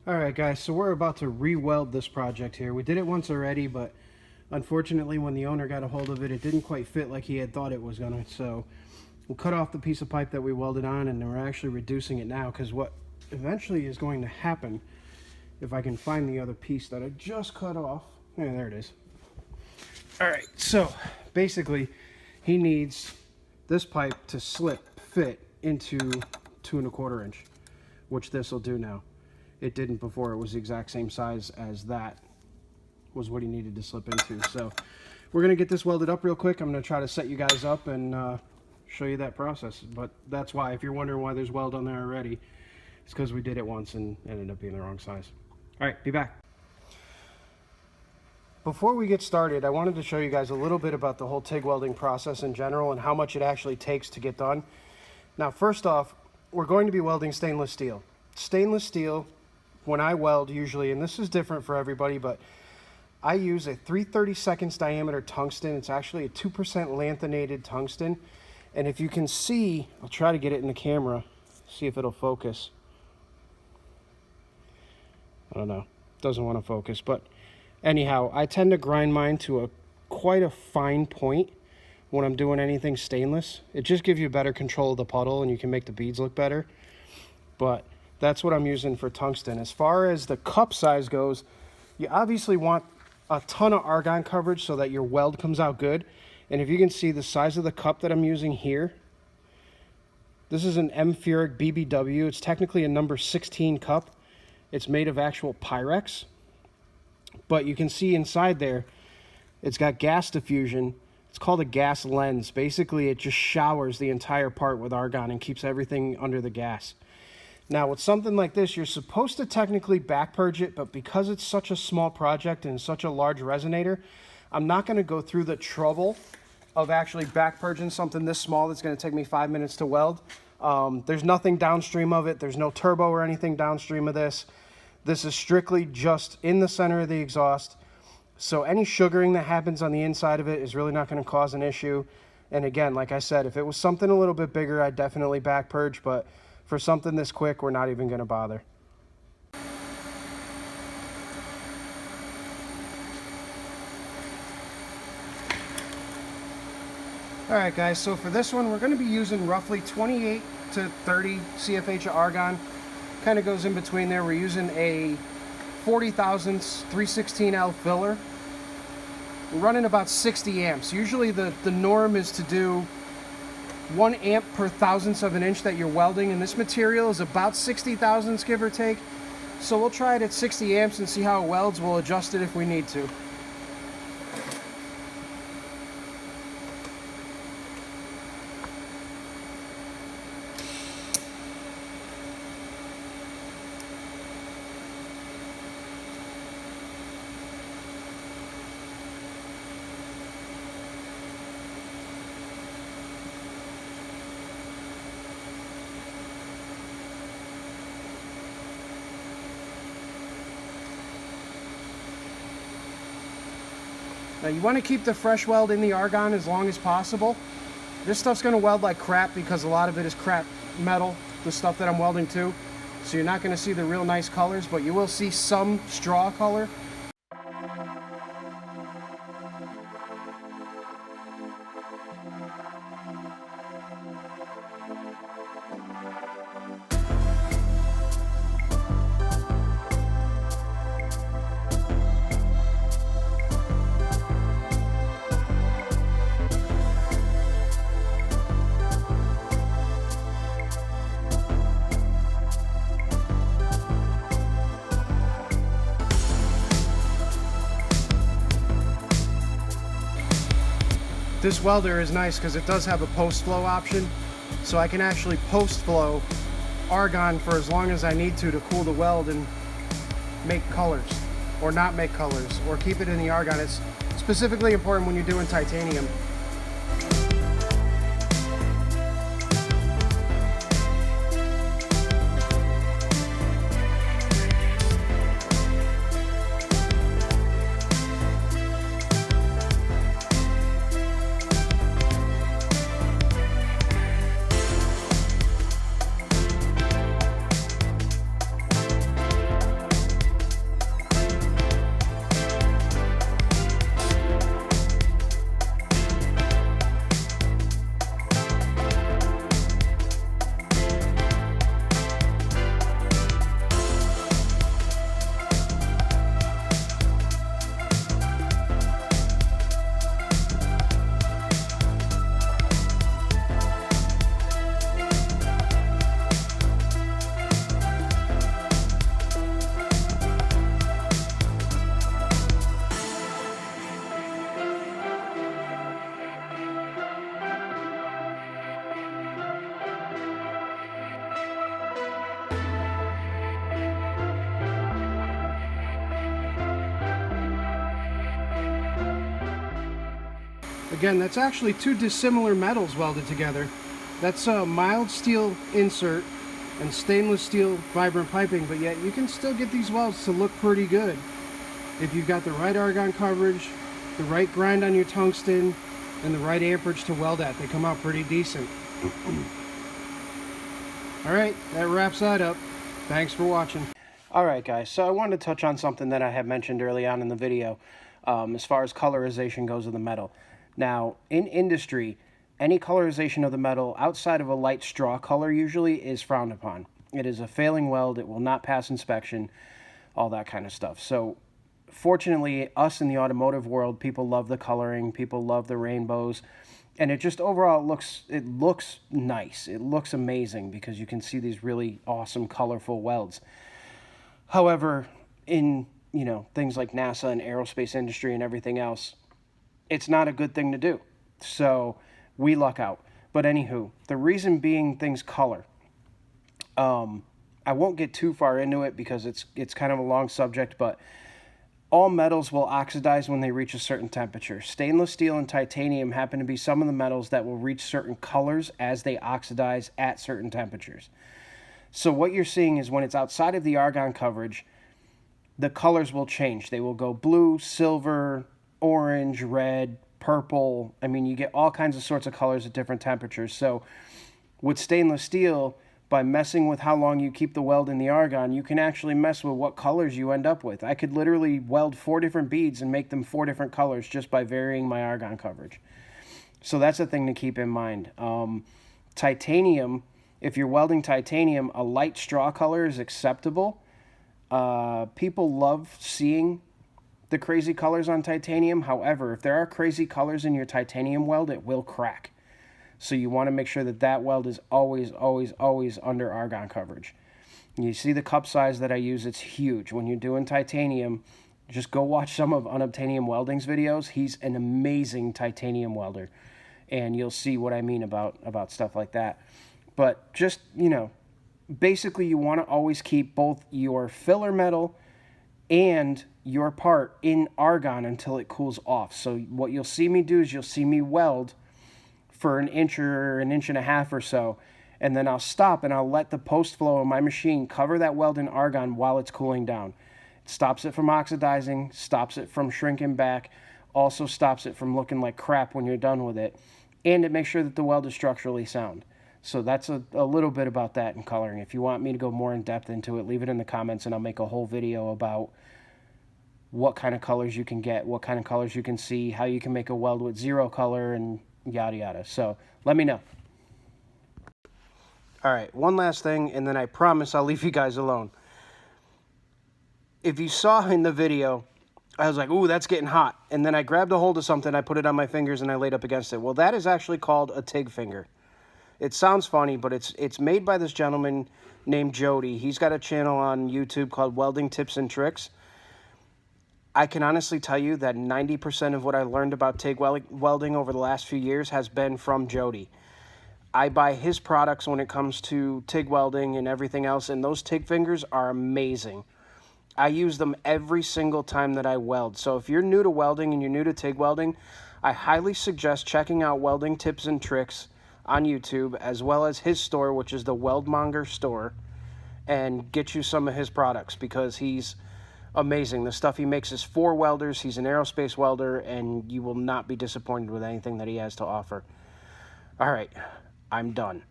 Alright guys, so we're about to re-weld this project here. We did it once already, but unfortunately when the owner got a hold of it, it didn't quite fit like he had thought it was gonna. So we'll cut off the piece of pipe that we welded on, and we're actually reducing it now, because what eventually is going to happen, if I can find the other piece that I just cut off. Yeah, there it is. Alright, so basically he needs this pipe to fit into 2 1/4 inch, which this will do now. It didn't before. It was the exact same size as that was what he needed to slip into. So we're going to get this welded up real quick. I'm going to try to set you guys up and show you that process. But that's why, if you're wondering why there's weld on there already, it's because we did it once and ended up being the wrong size. All right, be back. Before we get started, I wanted to show you guys a little bit about the whole TIG welding process in general and how much it actually takes to get done. Now, first off, we're going to be welding stainless steel. Stainless steel, when I weld usually, and this is different for everybody, but I use a 3/32 diameter tungsten. It's actually a 2% lanthanated tungsten. And if you can see, I'll try to get it in the camera, see if it'll focus. I don't know, doesn't want to focus, but anyhow, I tend to grind mine to quite a fine point when I'm doing anything stainless. It just gives you better control of the puddle and you can make the beads look better. But that's what I'm using for tungsten. As far as the cup size goes, you obviously want a ton of argon coverage so that your weld comes out good. And if you can see the size of the cup that I'm using here, this is an M-Furic BBW. It's technically a number 16 cup. It's made of actual Pyrex. But you can see inside there, it's got gas diffusion. It's called a gas lens. Basically, it just showers the entire part with argon and keeps everything under the gas. Now, with something like this, you're supposed to technically back purge it, but because it's such a small project and such a large resonator, I'm not going to go through the trouble of actually back purging something this small that's going to take me 5 minutes to weld. There's nothing downstream of it. There's no turbo or anything downstream of this. This is strictly just in the center of the exhaust. So any sugaring that happens on the inside of it is really not going to cause an issue. And again, like I said, if it was something a little bit bigger, I'd definitely back purge, but for something this quick, we're not even going to bother. Alright guys, so for this one, we're going to be using roughly 28 to 30 CFH of argon. Kind of goes in between there. We're using a 40 thousandths 316L filler. We're running about 60 amps. Usually the norm is to do 1 amp per thousandths of an inch that you're welding, and this material is about 60 thousandths, give or take. So we'll try it at 60 amps and see how it welds. We'll adjust it if we need to. Now you want to keep the fresh weld in the argon as long as possible. This stuff's going to weld like crap because a lot of it is crap metal, the stuff that I'm welding to. So you're not going to see the real nice colors, but you will see some straw color. This welder is nice because it does have a post-flow option, so I can actually post-flow argon for as long as I need to cool the weld and make colors, or not make colors, or keep it in the argon. It's specifically important when you're doing titanium. Again, that's actually two dissimilar metals welded together. That's a mild steel insert and stainless steel vibrant piping, but yet you can still get these welds to look pretty good if you've got the right argon coverage, the right grind on your tungsten, and the right amperage to weld at. They come out pretty decent. Alright, that wraps that up. Thanks for watching. Alright guys, so I wanted to touch on something that I had mentioned early on in the video as far as colorization goes of the metal. Now, in industry, any colorization of the metal outside of a light straw color usually is frowned upon. It is a failing weld, it will not pass inspection, all that kind of stuff. So, fortunately, us in the automotive world, people love the coloring, people love the rainbows, and it just overall it looks nice. It looks amazing because you can see these really awesome, colorful welds. However, in, you know, things like NASA and aerospace industry and everything else, it's not a good thing to do. So, we luck out. But anywho, the reason being things color. I won't get too far into it because it's kind of a long subject, but all metals will oxidize when they reach a certain temperature. Stainless steel and titanium happen to be some of the metals that will reach certain colors as they oxidize at certain temperatures. So what you're seeing is when it's outside of the argon coverage, the colors will change. They will go blue, silver, orange, red, purple. I mean, you get all kinds of sorts of colors at different temperatures. So with stainless steel, by messing with how long you keep the weld in the argon, you can actually mess with what colors you end up with. I could literally weld 4 different beads and make them 4 different colors just by varying my argon coverage. So that's a thing to keep in mind. Titanium, if you're welding titanium, a light straw color is acceptable. People love seeing the crazy colors on titanium. However, if there are crazy colors in your titanium weld, it will crack. So you want to make sure that that weld is always, always, always under argon coverage. You see the cup size that I use, it's huge. When you're doing titanium, just go watch some of Unobtainium Welding's videos. He's an amazing titanium welder. And you'll see what I mean about stuff like that. But just, you know, basically you want to always keep both your filler metal and your part in argon until it cools off. So what you'll see me do is you'll see me weld for an inch or an inch and a half or so, and then I'll stop and I'll let the post flow of my machine cover that weld in argon while it's cooling down. It stops it from oxidizing, stops it from shrinking back, also stops it from looking like crap when you're done with it, and it makes sure that the weld is structurally sound. So that's a little bit about that in coloring. If you want me to go more in depth into it, leave it in the comments and I'll make a whole video about what kind of colors you can get, what kind of colors you can see, how you can make a weld with 0 color, and yada yada. So let me know. Alright, one last thing and then I promise I'll leave you guys alone. If you saw in the video, I was like, ooh, that's getting hot. And then I grabbed a hold of something, I put it on my fingers and I laid up against it. Well, that is actually called a TIG finger. It sounds funny, but it's made by this gentleman named Jody. He's got a channel on YouTube called Welding Tips and Tricks. I can honestly tell you that 90% of what I learned about TIG welding over the last few years has been from Jody. I buy his products when it comes to TIG welding and everything else, and those TIG fingers are amazing. I use them every single time that I weld. So if you're new to welding and you're new to TIG welding, I highly suggest checking out Welding Tips and Tricks on YouTube, as well as his store, which is the Weldmonger store, and get you some of his products because he's amazing. The stuff he makes is for welders. He's an aerospace welder, and you will not be disappointed with anything that he has to offer. All right, I'm done.